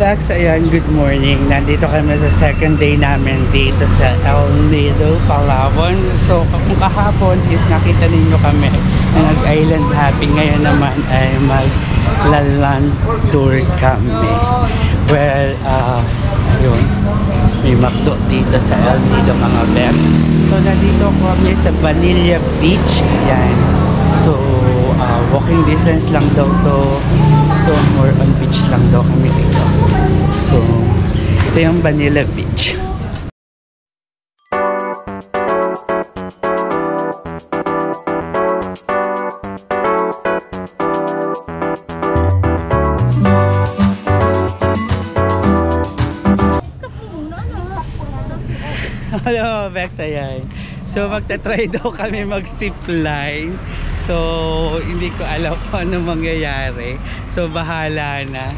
Bex, ayan, good morning. Nandito kami sa second day namin dito sa El Nido, Palawan. So, kung kahapon is nakita ninyo kami na nag-island hopping, ngayon naman ay mag-land tour kami. Well, ayun, may McDo dito sa El Nido mga Bex. So, nandito kami sa Vanilla Beach. Ayan. So, walking distance lang daw to. So, more on beach lang daw kami dito. So, ito yung Vanilla Beach. Hello, Bex, ayan. So, magta-try daw kami mag-zip line. So, hindi ko alam kung ano mangyayari. So, bahala na.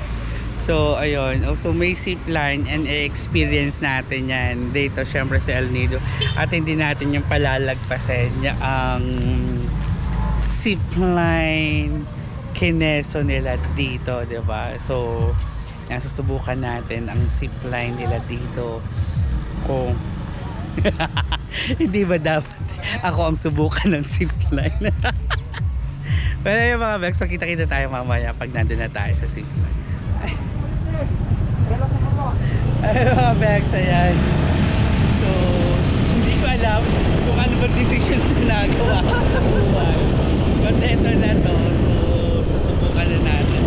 So, ayun. Also, may zip line and experience natin yan dito, syempre sa El Nido. At hindi natin yung palalagpasin ang zip line kineso nila dito, diba? So, yan, susubukan natin ang zip line nila dito. Kung hindi ba dapat ako ang subukan ng zip line? Pero yung mga Bex, so kita-kita tayo mamaya pag nandun na tayo sa zip line. Ay mga Bex, ayan. So, hindi ko alam kung ano ba decision na nagawa ko sa buhay. But ito na to, so susubukan na natin.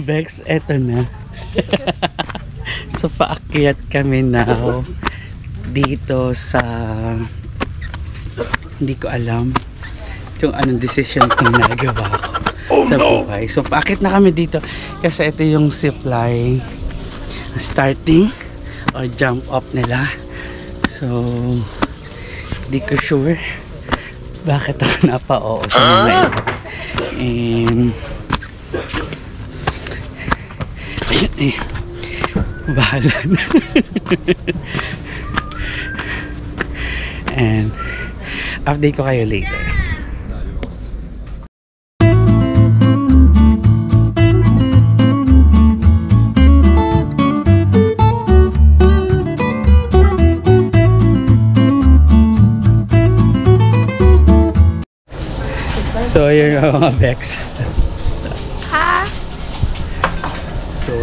Bex, eto na. So, paakyat kami now dito sa, hindi ko alam kung anong decision kung nagawa ko sa buhay. So, paakyat na kami dito kasi ito yung zip line starting or jump up nila. So, hindi ko sure bakit ako napa-oo sa mga ito. And bahala na. And update ko kayo later. So yun yung mga Bex. Ha? So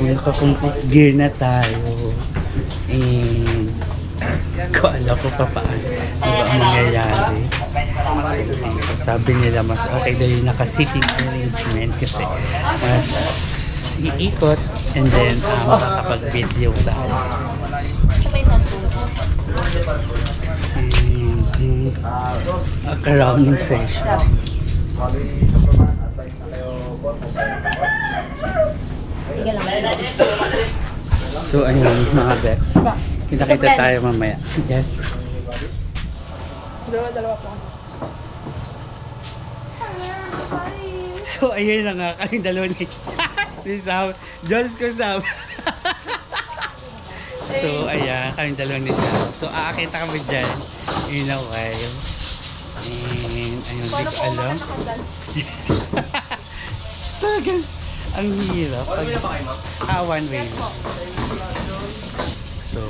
naka-complete gear na tayo. And ko alam ko pa paano ba ang mangyayari. So, sabi nila mas okay daw yung naka-seating arrangement kasi mas iikot and then makakapag-video tayo. And crowning session. So ayun mga Bex, kita-kita tayo mamaya. Yes. Dalawa po. So ayun na nga, kaming dalawa ni Sam. Diyos ko Sam. So ayan, kaming dalawa ni Sam. So aakita kami dyan in a while. And ayun, hindi ko alam. Talagang ang hirap. One way na. So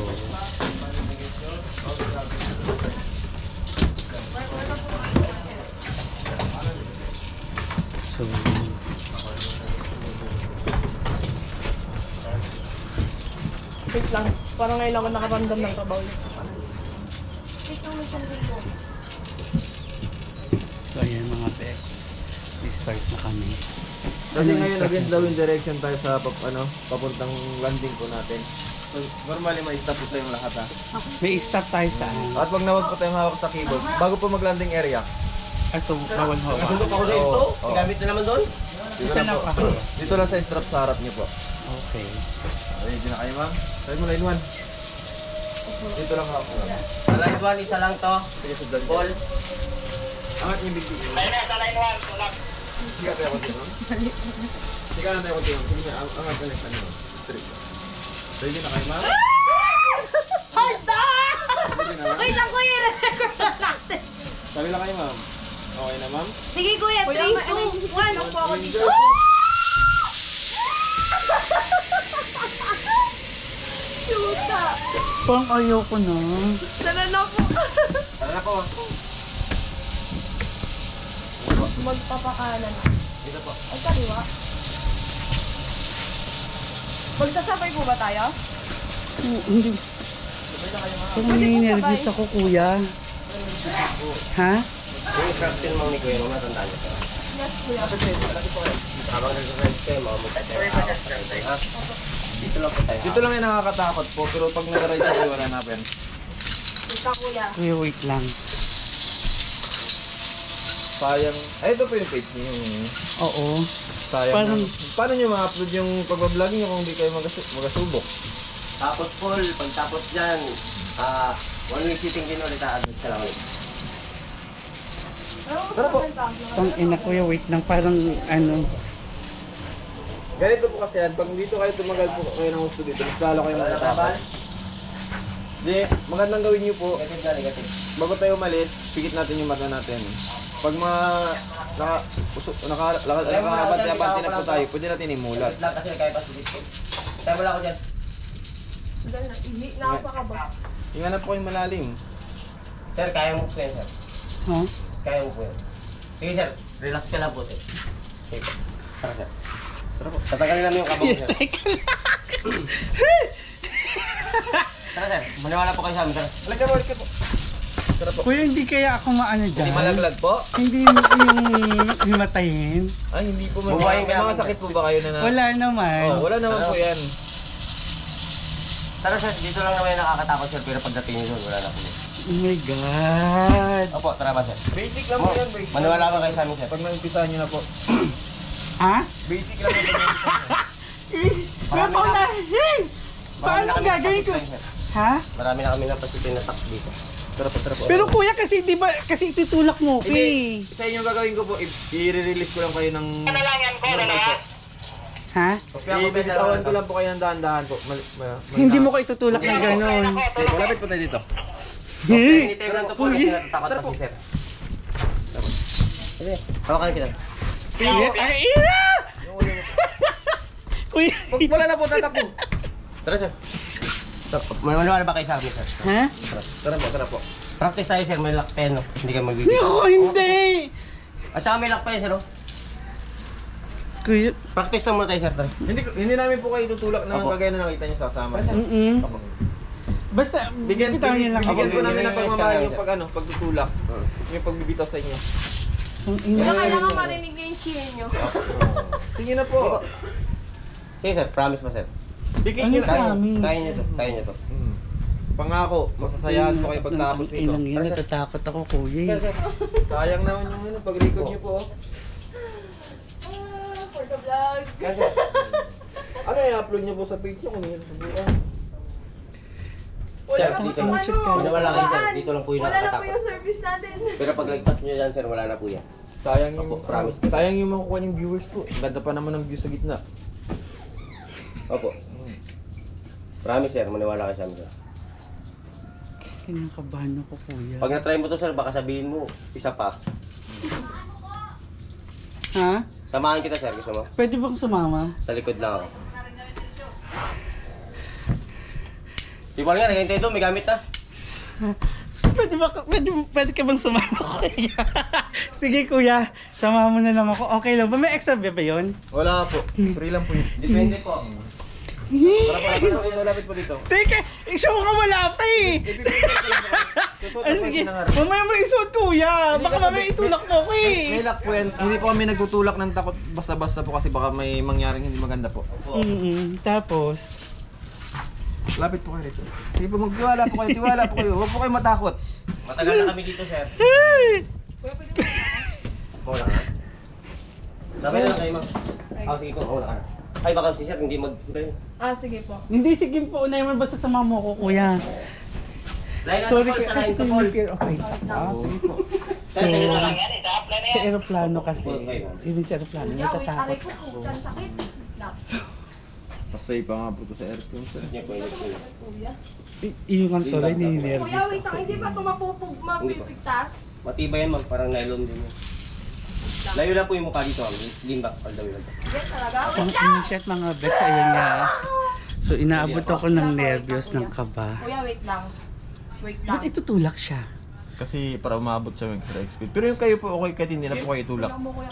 Wait lang. Parang ngayon ako nakaramdam ng kabaw. So ayan mga Bex, start na kami. Kasi ngayon nag-in direction tayo sa papuntang landing po natin. So, normally may stop po tayong lahat ha. May stop tayo sa At wag na wag po tayong hawak sa keyboard bago po mag-landing area. So bawal hawa. Nasundo pa ko sa ito? Gamit na naman doon? Isa na pa. Dito lang sa strap sa harap niyo po. Okay. Ready na kayo, ma'am? Try mo line 1. Dito lang ako. Sa line 1, isa lang to. Sige, sundan. Ball. Angat niyo yung big big. Ayun na, sa line 1. Tulak. Sige, tayo konti, ma'am. Sige, tayo konti, ma'am. Sige, angat ka next, ano, ma'am. Straight. Ready na kayo, ma'am? Hold on! Ready na, ma'am? Wait lang kuya, i-record na natin. Sabi lang kayo, ma'am. Okay na, ma'am? Sige kuya, 3, 2, 1. Lang po ako dito. Chuta. Pang ayoko na. Tara na po. Tara na po. Magpapakanan. Dito po. Ay, kaliwa. Magsasabay po ba tayo? Hindi. Kung nininervous ako, kuya. Ha? Yung instruction mo ni Kuya, matandaan niyo. Yes, kuya. Habang nag-drive kayo, mga dito lang po tayo. Dito lang yung nakakatakot po, pero pag nag-ride siya, wala na pen. Ika, kuya. Kuya, wait lang. Sayang. Ay, ito po yung page niyo. Oo. Sayang. Parang- Paano nyo ma-upload yung pag-vlog niyo kung hindi kayo magasubok? Tapos Paul, pagtapos dyan, 1 week shipping din ulit, aagad ka lang ulit. Tara po. Pang ina, kuya, wait lang. Parang ano. Ganito po kasi yan, pag dito kayo tumagal po kayo ng gusto dito, mas lalo kayo matatakot. Hindi, magandang gawin niyo po, Negative na, negative. bago tayo umalis, pikit natin yung mata natin. Pag nakabante na po tayo, pwede natin imulat. Wait lang kasi kaya pa sulit ko. Kaya wala ko dyan. Dahil na, ihi na ako sa kabag. Hinganap po yung malalim. Sir, kaya mo po yan, sir. Ha? Kaya mo po yan. Sige sir, relax ka lang po sir. Sige po. Tara sir. Tara po. Tatagalin namin yung kabang sir. Teka lang. Tara sir, maniwala po kayo sa amin sir. Halika po, halika po. Tara po. Kuya, hindi kaya ako maano dyan? Hindi malaglag po? Hindi yung himatayin? Ay, hindi po. Bubuhayin ka May mga namin, sakit po ba kayo na Wala naman. Oh, wala naman po yan. Tara sir, dito lang naman yung nakakatakot sir, pero pagdating nyo doon, wala na po yun. Oh my God. Opo, tara ba sir? Basic lang po yan, basic. Maniwala ba kayo sa amin sir? Pag nag-umpisahan nyo na po. Ha? Basic lang po. Kaya pa unahin! Paano gagawin ko? Ha? Marami na kami napasitin na tax dito. Tara po, tara po. Pero kuya, kasi di ba, kasi itutulak mo, Hindi, eh. sa inyo gagawin ko po, i-release ko lang kayo ng normal po. Ha? Ibibitawan ko lang po kayo ng dahan-dahan po. Hindi mo ko itutulak ng gano'n. Malapit po tayo dito. Okay, anytime lang to po, Kuya. natatakot pa si sir. Sige, hawakan kita. Sige, ay, ina! Kuya, Wala na po, tatakbo. Tara sir. Maniwala ba kayo sa amin sir? ha? Tara po. Practice tayo sir, may lock pen no? Hindi ka magbibigay. No, hindi! At saka may lock pen sir oh. Kuya, Practice lang muna tayo sir. Tara. Hindi namin po kayo tutulak na Opo. kagaya na nakita niyo sa kasama. Basta, Bigyan bitawan niyo lang. Bigyan po Bigyan namin ng niyo pagmamahal yung yung pagtutulak. Yung pagbibitaw sa inyo. Ang Kuya, ina. kailangan marinig niya yung chill nyo. Sige na po. Sige sir, promise ba sir? Bigyan Ano niyo yung na. promise? Kaya niyo to, kaya niyo to. Pangako, masasayahan po kayo pagtapos Ang nito. inang yun, natatakot ako, kuya. Sir, sir. Sayang naman yung pag-record niyo po. For the vlog. Sir, sir. Ano i-upload niyo po sa page niyo kung hindi subukan? Wala Sir, na po dito. yung ano. Maniwala kayo sir, babaan. dito lang po yung Wala na po nakakatakot. yung service natin. Pero pag lagpas nyo dyan sir, wala na po yan. Sayang yung Opo, promise. sayang yung makukuha ng viewers po. Ganda pa naman ng views sa gitna. Opo. Promise sir, maniwala kayo sa amin sir. Kinakabahan ako, kuya. Pag na-try mo to sir, baka sabihin mo, isa pa. Ha? Samahan kita sir, gusto mo? Pwede bang sumama? Sa likod lang ako. Tibol nga, nagahintay doon, may gamit na. Pwede ka bang sumama, kuya? Sige, kuya. Samahan mo na lang ako. Okay lang ba? May extra ba yun? Wala po. Free lang po yun. Depende po. Para lapit po dito. Teka, show ka wala pa eh. Susuot Ay, na po sige. yung sinangarap. Mamaya mo isuot, kuya. Hindi Baka ka- mamaya itulak mo ko eh. May lock po yan. Hindi po kami nagtutulak ng takot basta-basta po kasi baka may mangyaring hindi maganda po. Tapos, Lapit po kayo rito. Sige po, magtiwala po kayo. Tiwala po kayo. Huwag po kayo matakot. Matagal na kami dito sir. Mauna ka na. Sabi na lang kayo ma'am. Sige po, mauna ka na. Ay, baka si sir, hindi mag... Ah, sige po. Hindi, sige po. Unahin mo basta sama mo ko, kuya. Line natin Sorry, po, kasi sa line ko po. okay. Sige po. So, sa aeroplano kasi. Even sa aeroplano, Kuya, wait, aray natatakot ko. ako. Kuya, sakit. Pasay pa nga po to sa aircon sir. Niya po, niya po. Kuya. Yung ang tuloy, Kuya, nininervous wait lang. Hindi ba ito mapipigtas? Matibay yan, ma'am. Parang nylon din yan. Layo lang po yung mukha dito, ma'am. Lean back, all the way lang. Yan talaga. Ang initiate mga bets, ayun nga. So, inaabot ako ng nervyos ng kaba. Kuya, wait lang. Wait lang. Ba't itutulak siya? Kasi para umabot siya ng extra speed. Pero yung kayo po okay kahit hindi na po kayo tulak. Tulak mo, kuya.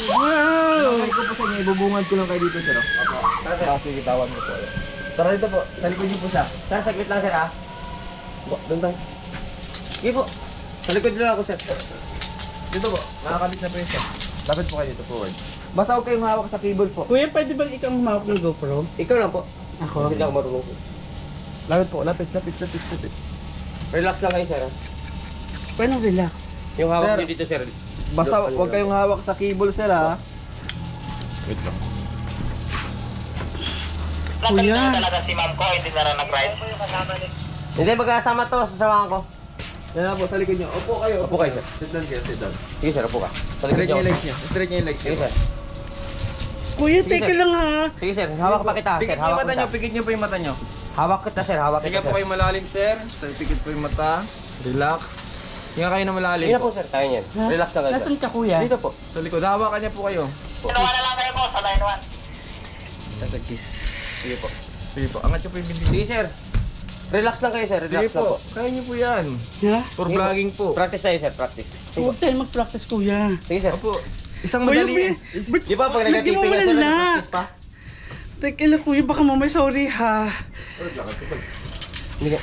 Wow! Ay ko po sa inyo, ibubungad ko lang kayo dito sir. Opo. Kasi kitawan ko po. Tara dito po, sa likod niyo po siya. Sir, saglit lang, sir, ha? Doon tayo. Sige po. Sa likod lang ako, sir. Dito po, nakakabit na po yun sir. Lapit po kayo dito forward. Basta huwag kayong hawak sa cable po. Kuya, pwede ba ikaw humawak ng GoPro? Ikaw lang po. Ako? Hindi ako marunong. Lapit po, lapit. Relax lang kayo, sir, ha? Pwede relax. Yung hawak Sir. niyo dito, sir. Basta Doon, huwag kayong hawak sa cable sir ha. Wait lang. Kuya, Hindi, magkasama to. Sasamahan ko. Yan na po, sa likod niyo. Opo kayo. Opo kayo, sir. Sit down kayo, sit down. Sige, sir, upo ka. Sa likod Straight niyo niyo. yung legs niyo. Straight niyo yung legs Sige, niyo. sir. kuya, Sige, teka sir. lang ha. Sige, sir. Hawak pa kita, sir. Pikit niyo yung Hawak mata kita. niyo, pikit niyo po yung mata niyo. Hawak kita, sir. Hawak kita, Hinga po sir. kayo malalim sir. So, pikit po yung mata. Relax. Hinga kayo na malalim Sige na po, po. sir. Kaya niyan. Ha? Relax lang kayo, sir. Nasaan ka, kuya? Dito po. Sa likod, hawakan niya po kayo. Tatagis. Sige po. Sige po, angat niyo po yung bibig. Sige, sir. Relax lang kayo, sir. Sige Relax lang po, po. kaya niyo po yan. Ha? For Sige po. vlogging po. Practice tayo, sir. Practice. Sige po. Huwag tayo mag-practice, kuya. Sige, sir. Opo, isang Kuya, madali. ba't- Di ba pag Lagyan mo nag-taping na, sir, malala. nag-practice pa? Teka lang, kuya, baka mamay sorry ha. Hindi ka.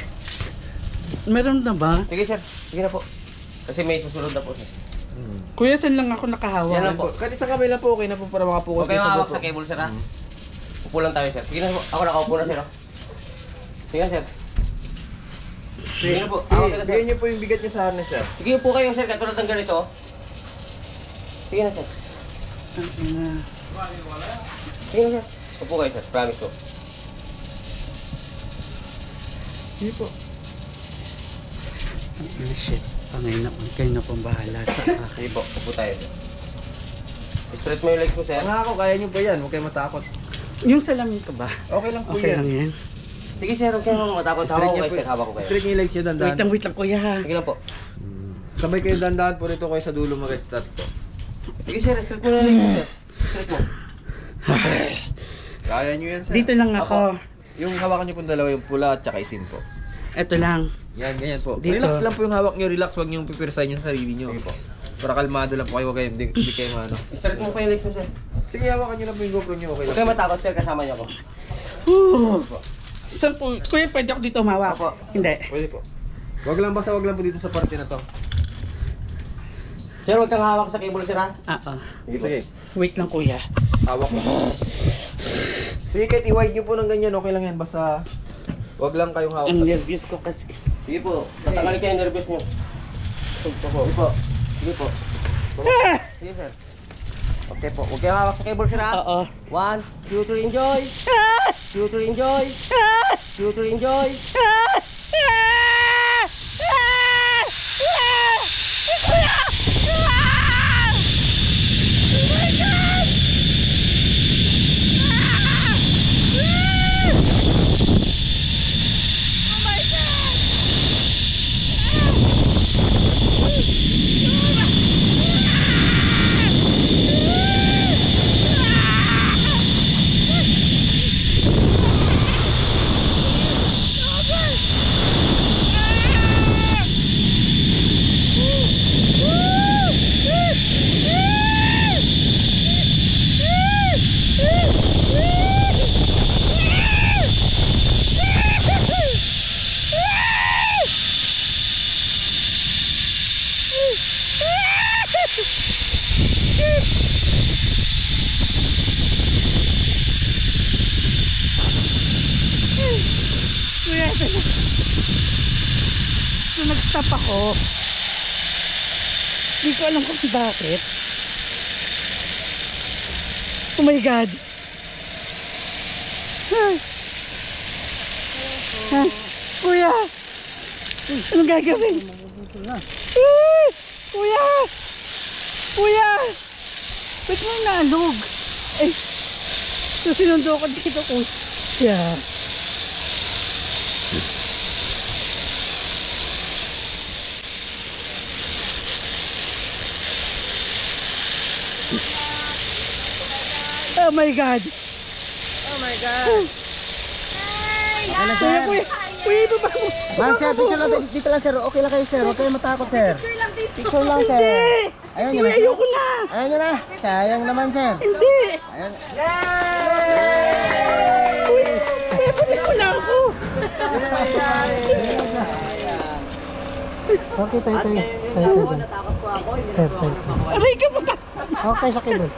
Meron na ba? Sige, sir. Sige na po. Kasi may susunod na po, sir. Kuya, saan lang ako nakahawak? Yan lang po. Kahit isang kamay lang po, okay na po para makapokus Huwag kayong kayo hawak sa cable, sir, ha? Upo lang tayo, sir. Sige na po. Ako nakaupo na, sir, ha? Sige na, sir. Sige na po. Sige, Hawak ka na, sir. bigyan niyo po yung bigat niyo sa harness sir. Sige, upo kayo, sir. Katulad ng ganito. Sige na, sir. Ang ina. Sige na, sir. Upo kayo, sir. Promise ko. Sige po. Ang ina, shit. Panginoon, kayo na pong bahala sa akin. Sige po. Upo tayo, sir. Straight mo yung legs mo, sir. Ang ako, kaya niyo pa yan, huwag kayong matakot. Yung salamin ka ba? Okay lang po Okay yan. lang yan. Sige, sir. Huwag kayong matakot. Hawak ko kayo, sir. Hawak ko kayo. Straight niyo yung legs niyo, dandan. Wait lang, kuya ha. Sige lang po. Sabay kayo dandan po rito kayo sa dulo mag-start po. Sige, sir. Straight mo na yung legs mo, sir. Straight mo. Kaya niyo yan sir. Dito lang ako. Yung hawakan niyo po dalawa, yung pula at saka itim po. Ito lang. Yan, ganyan po. Dito. Relax lang po yung hawak niyo, relax, wag niyo pipirsahin yung sarili niyo. Sige po. Para kalmado lang po kayo, wag kayo, hindi kayo maano. Straight mo pa yung legs mo, sir. Sige, hawakan niyo lang po yung GoPro niyo, okay Huwag lang. kayong matakot, sir. Kasama niyo ako. Whew. Saan po? Kuya, pwede ako dito humawak? Opo. Hindi. Pwede po. Wag lang po dito sa parte na to. Sir, huwag kang hawak sa cable, sir, ha? Sige po. Sige, Wait lang, kuya. hawak mo. Sige, kahit i-wide niyo po ng ganyan, okay lang yan. Basta, wag lang kayong hawak. Ang nervous ko kasi. Sige po. Tatanggalin kayo yung nervous niyo. Sige po. Sige po. Sige po. Sige, sir. Okay po. Huwag kayong hawak sa cable, sir, ha? Oo. 1, 2, 3, enjoy! 2, 3, enjoy! 2, 3, enjoy! Kuya, so nag-stop ako. Hindi ko alam kung bakit. Oh my God. Kuya! Anong gagawin? Kuya! Kuya! Ba't mo nalog? Ay! Susinundo ko dito, kuya. Oh my God! Oh my God. Kuya, kuya! Kuya, ibaba mo! Man, sir, picture lang dito lang, sir. Okay lang kayo, sir. Huwag kayo matakot, sir. Picture lang dito. Picture lang, sir. Ayun nyo Kuya, na. ayoko na! Ayun nyo na. Sayang naman, sir. Hindi! Ayun. Kuya, pati ko na ako! Okay, tayo. Natakot po ako. Hindi na po ako napakuha. Aray ka mo! Okay, sakit doon.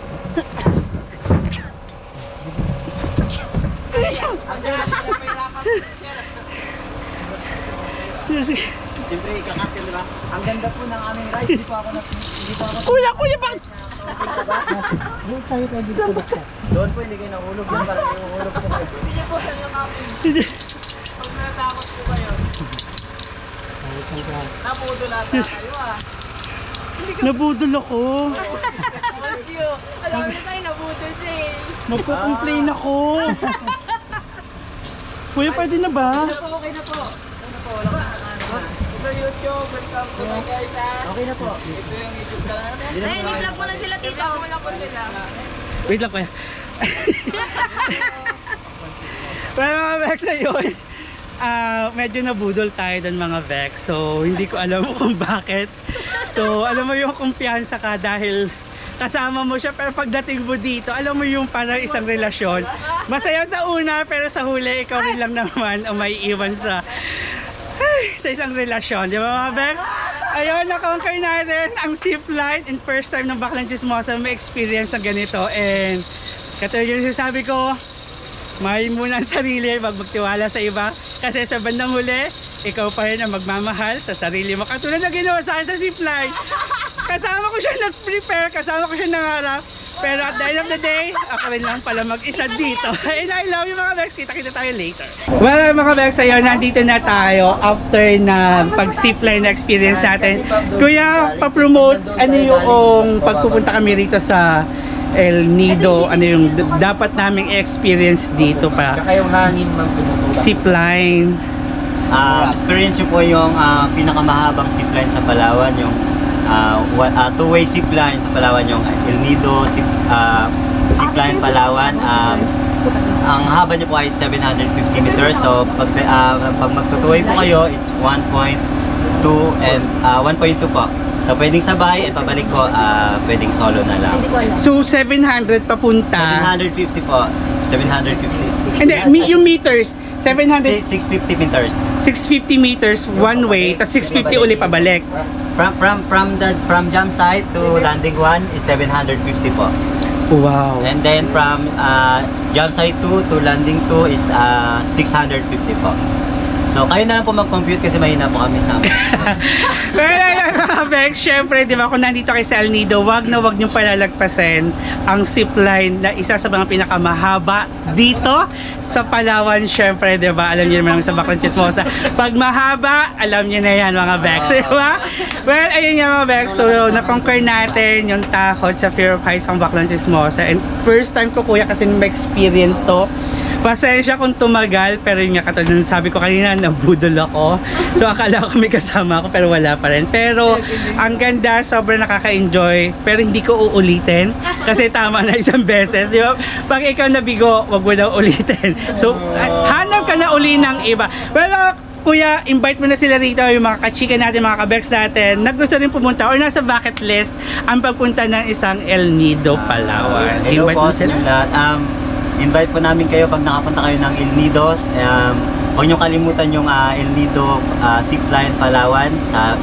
Siyempre, ikakat yun, diba? Ang ganda po ng aming ride. Hindi po ako Kuya, kuya, bakit? doon po, hindi kayo nahulog. Doon parang nahulog po kayo. Hindi po yan yung aming. Pag natakot po kayo. Napudol ata kayo ah. Nabudol ako. Told you. Alam mo tayo, nabudol siya eh. Magpo-complain ako. Kuya, pwede na ba? Okay na po. Ito YouTube. Welcome to my guys ah. Okay na po. Ito yung YouTube channel natin. Ay, ni-vlog mo na sila, tito. Wala po nila. Wait lang, kuya. Well, mga Vex, ayun. Medyo nabudol tayo doon, mga Vex. So, hindi ko alam kung bakit. So, alam mo yung kumpiyansa ka dahil kasama mo siya, pero pagdating mo dito, alam mo yung parang isang relasyon. Masaya sa una, pero sa huli, ikaw rin lang naman ang may iwan sa isang relasyon. Di ba, mga Vex? Ayun, na-conquer natin ang zipline and first time ng Baklang Chismosa may experience ng ganito. And katulad yung sinasabi ko, mahal muna ang sarili, wag magtiwala sa iba. Kasi sa bandang huli, ikaw pa rin ang magmamahal sa sarili mo. Katulad na ginawa sa akin sa zipline. Kasama ko siya nag-prepare, kasama ko siya nangarap. Pero at the end of the day, ako rin lang pala mag-isa dito. And I love you, mga Bex. Kita-kita tayo later. Well, mga Bex, ayun, nandito na tayo after na pag-zipline na experience natin. Kuya, pa-promote, ano yung pagpupunta kami rito sa El Nido, ano yung dapat naming experience dito pa? Kaya yung hangin, ma'am, tumutulak. Zipline. Experience nyo po yung pinakamahabang zipline sa Palawan, yung two-way zipline sa Palawan, yung El Nido zipline Palawan. Ang haba nyo po ay 750 meters, so pag magtutuloy po kayo is 1.2 and 1.2 po. So pwedeng sabay at pabalik po, pwedeng solo na lang. So 700 papunta. 750 po. 750. Hindi, yung meters. 700, 650 meters. 650 meters one way, tapos 650 uli pabalik. From jump site to landing 1 is 750 po. Wow. And then from jump site 2 to landing 2 is 650 po. So kayo na lang po mag-compute kasi mahina po kami sa amin. Well, mga Bex, syempre, di ba, kung nandito kayo sa El Nido, wag na wag niyong palalagpasin ang zipline na isa sa mga pinakamahaba dito sa Palawan. Syempre, di ba, alam niyo naman sa Baklang Chismosa, pag mahaba, alam niyo na yan, mga Bex, di ba? Well, ayun nga, mga Bex, so na-conquer natin yung takot sa fear of heights ang Baklang Chismosa. And first time ko, kuya, kasi ma-experience to. Pasensya kung tumagal, pero yung nga katulad ng sabi ko kanina, nabudol ako. So akala ko may kasama ako, pero wala pa rin. Pero ang ganda, sobrang nakaka-enjoy, pero hindi ko uulitin kasi tama na isang beses, di ba? Pag ikaw nabigo, wag mo na ulitin. So hanap ka na uli ng iba. Pero kuya, invite mo na sila rito, yung mga kachika natin, mga kabex natin, na gusto rin pumunta or nasa bucket list ang pagpunta ng isang El Nido, Palawan. Hello Invite po mo sa sila. lahat. Invite po namin kayo pag nakapunta kayo ng El Nido. Huwag nyo kalimutan yung El Nido Zipline Palawan,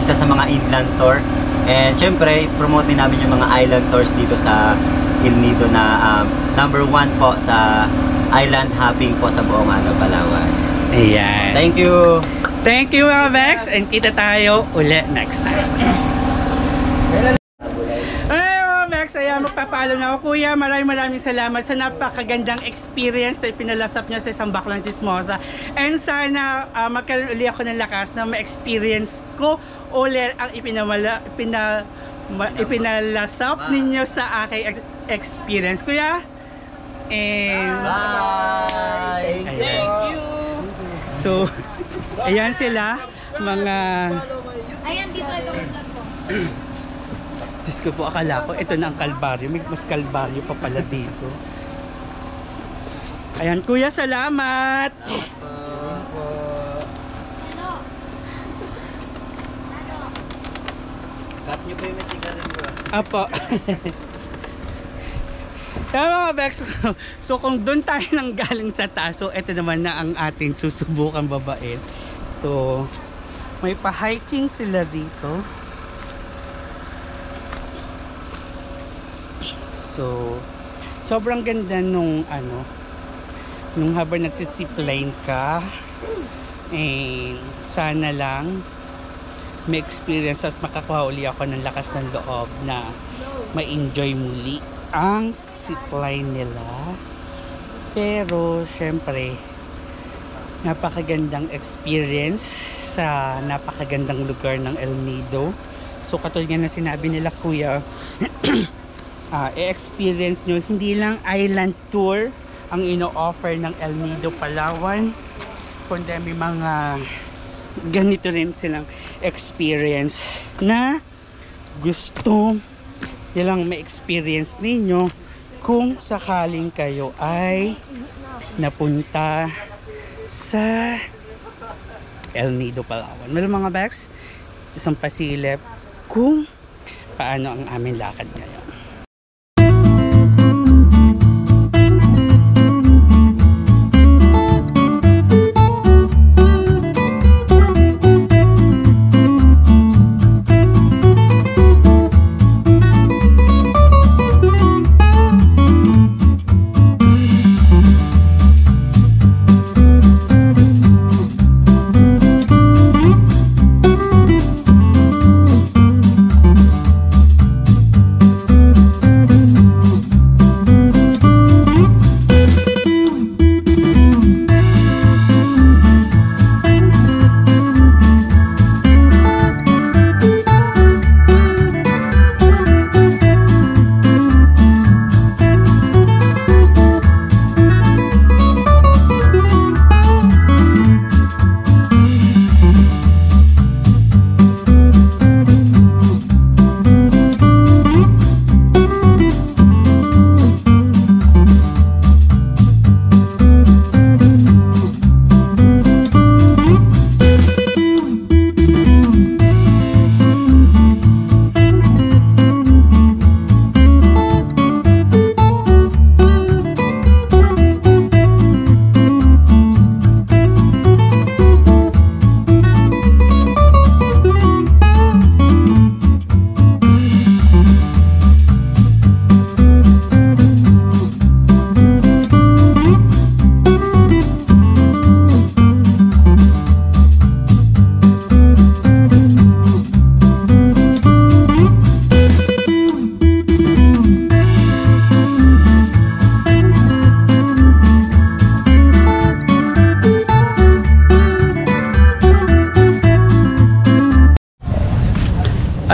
isa sa mga inland tour. And syempre, promote din namin yung mga island tours dito sa El Nido na number 1 po sa island hopping po sa buong Palawan. Ayan. Thank you! Thank you, mga Vex, and kita tayo ulit next time. Ay, mga Vex, ayan. Kaya magpapaalam na ako. Kuya, maraming salamat sa napakagandang experience na ipinalasap niyo sa isang baklang chismosa. And sana magkaroon uli ako ng lakas na ma-experience ko ulit ang ipinalasap ninyo sa aking experience. Kuya, and Bye! Thank you! So, ayan sila, mga... Ayan, dito ito may vlog ko. Diyos ko po, akala ko ito na ang kalbaryo. May mas kalbaryo pa pala dito. Ayan, kuya, salamat! Cut nyo po yung masigaran ko. Apo. Kaya mga Bex, so kung doon tayo nang galing sa taas, so ito naman na ang ating susubukan babain. So, may pa-hiking sila dito. So, sobrang ganda nung nung habang nagsisipline ka. And sana lang may experience at makakuha uli ako ng lakas ng loob na ma-enjoy muli ang zipline nila. Pero syempre napakagandang experience sa napakagandang lugar ng El Nido. So katulad nga na sinabi nila kuya, i-experience nyo, hindi lang island tour ang ino-offer ng El Nido Palawan, kundi may mga ganito rin silang experience na gusto nilang ma-experience ninyo kung sakaling kayo ay napunta sa El Nido Palawan. Meron mga bags, isang pasilip kung paano ang aming lakad ngayon.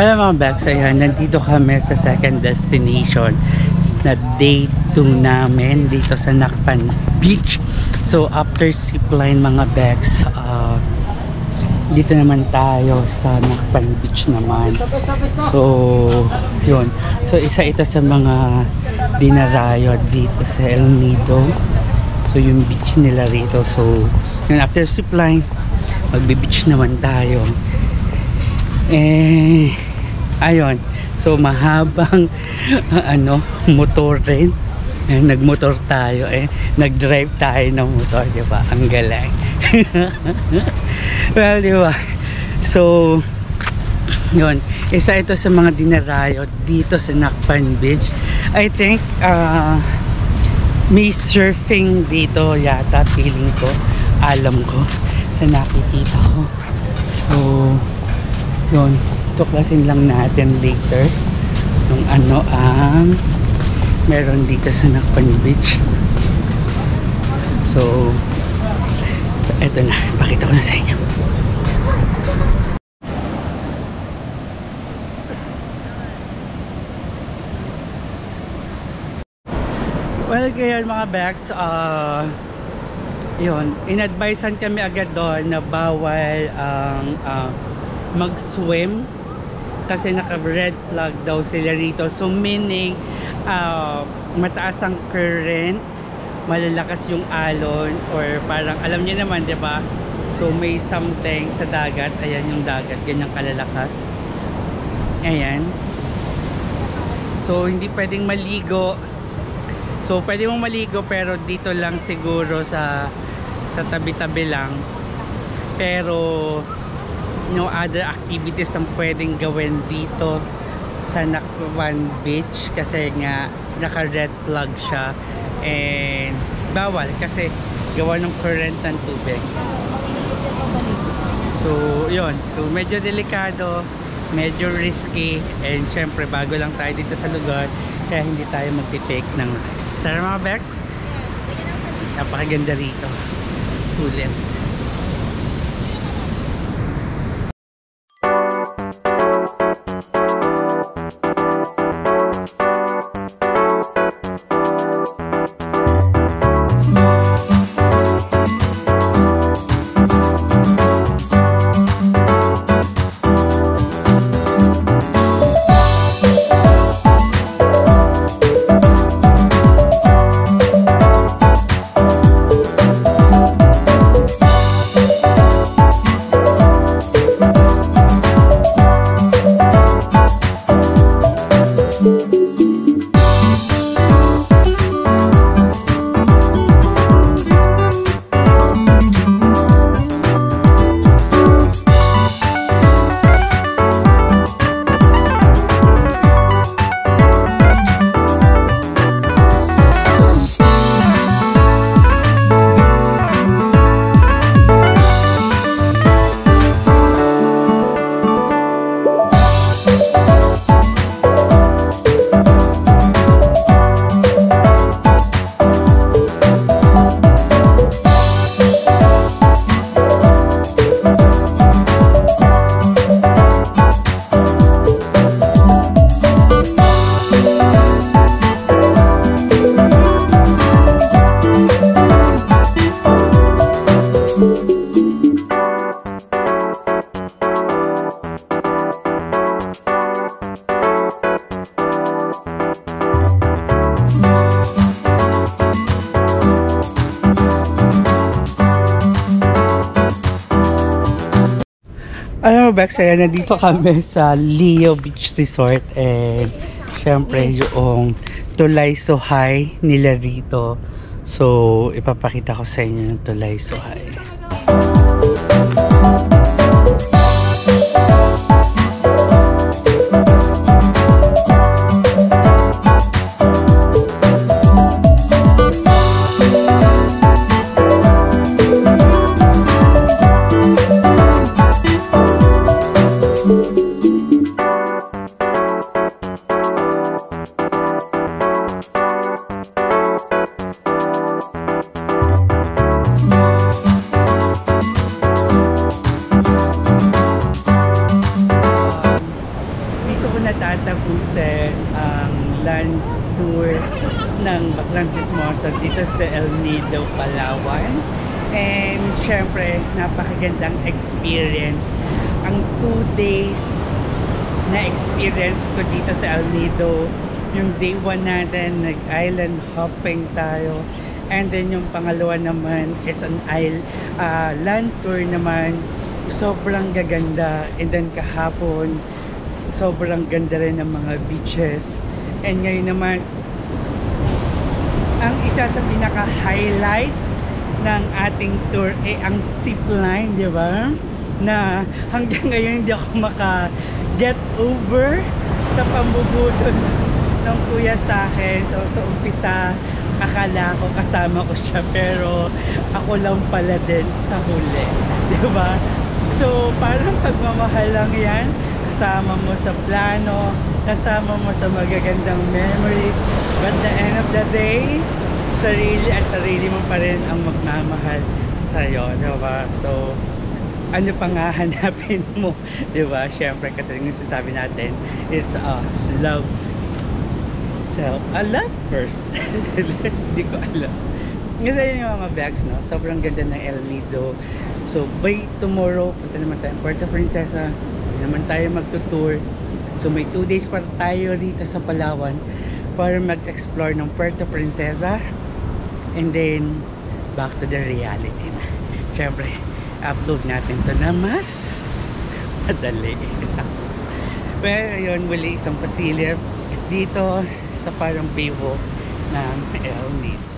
Alam mga bags, ayan, nandito kami sa second destination na day 2 namin dito sa Nakpan Beach. So after zipline mga bags, dito naman tayo sa Nakpan Beach naman. So yun, so isa ito sa mga dinarayo dito sa El Nido. So yung beach nila rito. So yun, after zipline, magbe-beach naman tayo. Ayun, so mahabang motor rin. Nagmotor tayo, nag-drive tayo ng motor, di ba? Ang galing. Well, di ba? So yun, isa ito sa mga dinarayo dito sa Nakpan Beach. I think may surfing dito yata, feeling ko, alam ko sa nakikita ko. So yun, tuklasin lang natin later kung ano ang meron dito sa Nakpan Beach. So eto na, pakita ko na sa inyo. Well, kaya mga Bex, yun, inadvisean kami agad doon na bawal ang mag-swim kasi naka-red flag daw sila rito. So meaning mataas ang current, malalakas yung alon, or parang alam niyo naman, 'di ba? So may something sa dagat, ayan yung dagat, ganyang kalalakas. Ayan. So hindi pwedeng maligo. So pwede mong maligo pero dito lang siguro sa tabi-tabi lang. Pero no other activities ang pwedeng gawin dito sa Nakpan Beach kasi nga naka-red flag siya and bawal kasi gawa ng current ng tubig. So yun, so medyo delikado, medyo risky, and syempre bago lang tayo dito sa lugar kaya hindi tayo magti-take ng risk. Tara mga Bex, napakaganda rito, sulit. Alam mo Bex, ayan, nandito kami sa Leo Beach Resort and syempre yung Tulay Suhay nila rito. So ipapakita ko sa inyo yung Tulay Suhay. Natatapusin ang land tour ng Baklang Chismosa dito sa El Nido, Palawan. And syempre, napakagandang experience. Ang 2 days na experience ko dito sa El Nido, yung day 1 natin, nag-island hopping tayo. And then yung pangalawa naman is an land tour naman. Sobrang gaganda. And then kahapon, sobrang ganda rin ng mga beaches. And ngayon naman, ang isa sa pinaka-highlights ng ating tour ay ang zipline, di ba? Na hanggang ngayon hindi ako maka-get over sa pambubudol ng kuya sa akin. So sa umpisa, akala ko kasama ko siya, pero ako lang pala din sa huli, di ba? So parang pagmamahal lang yan. Nasama mo sa plano, nasama mo sa magagandang memories. But the end of the day, sarili mo pa rin ang magmamahal sa'yo, diba? So, ano pang hahanapin mo, diba? Siyempre, katulad ng sasabi natin, it's a love self. A love first. Hindi ko alam. Kasi yun yung mga bags, no? Sobrang ganda ng El Nido. So, by tomorrow, punta naman tayo Puerto Princesa. Hindi naman tayo magtutour. So, may 2 days pa tayo dito sa Palawan para mag-explore ng Puerto Princesa. And then, back to the reality na. Siyempre, upload natin to na mas madali. Pero yun, muli isang pasilip dito sa parang pivot ng El Nido.